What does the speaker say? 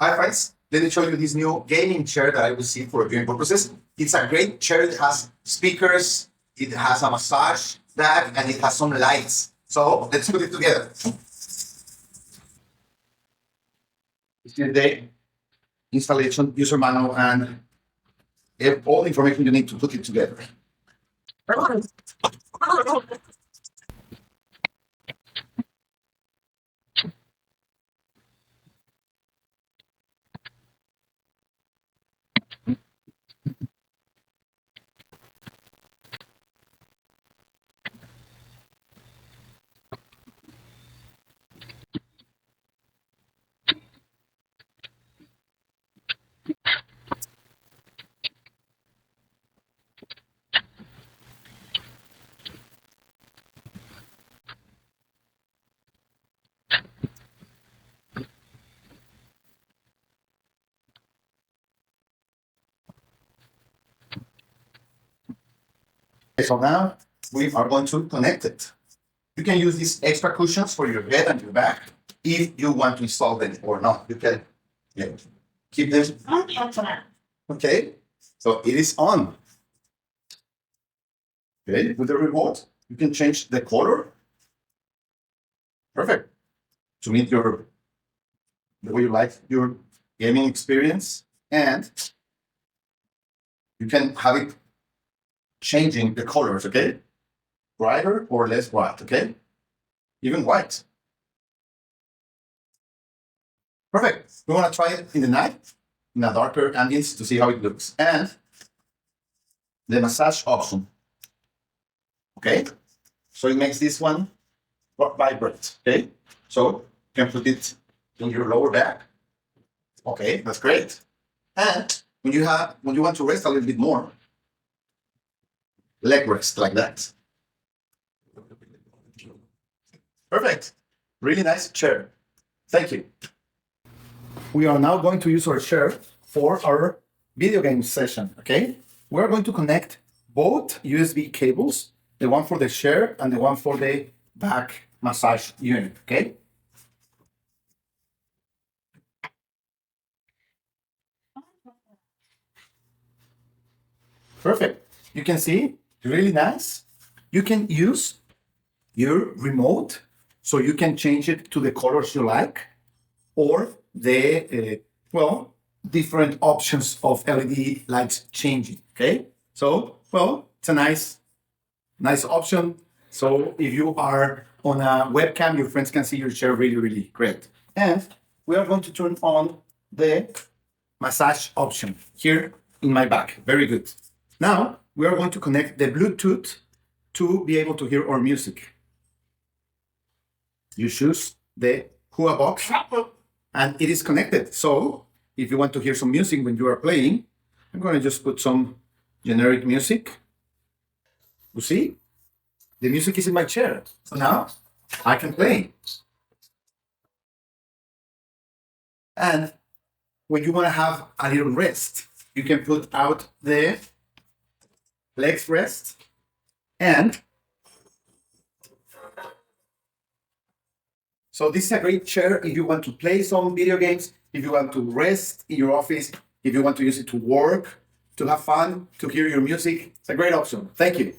Hi friends, let me show you this new gaming chair that I received for viewing purposes. It's a great chair. It has speakers, it has a massage bag, and it has some lights. So let's put it together. This is the installation user manual and all the information you need to put it together. So now we are going to connect it. You can use these extra cushions for your head and your back if you want to install them or not. You can keep them. Okay, so it is on. Okay, with the remote, you can change the color. Perfect. To meet the way you like your gaming experience, and you can have it changing the colors, okay? Brighter or less bright, okay? Even white. Perfect. We want to try it in the night, in a darker ambience to see how it looks. And the massage option. Okay? So it makes this one vibrate, okay? So you can put it in your lower back. Okay, that's great. And when you want to rest a little bit more, leg rest like that. Perfect. Really nice chair. Thank you. We are now going to use our chair for our video game session, okay? We're going to connect both USB cables, the one for the chair and the one for the back massage unit, okay? Perfect. You can see, really nice. You can use your remote, so you can change it to the colors you like, or the, different options of LED lights changing, okay? So, it's a nice option. So if you are on a webcam, your friends can see your chair really, really great. And we are going to turn on the massage option here in my back. Very good. Now, we are going to connect the Bluetooth to be able to hear our music. You choose the Hua box and it is connected. So if you want to hear some music when you are playing, I'm going to just put some generic music. You see, the music is in my chair. So now I can play. And when you want to have a little rest, you can put out the legs rest and so this is a great chair if you want to play some video games, if you want to rest in your office, if you want to use it to work, to have fun, to hear your music. It's a great option. Thank you.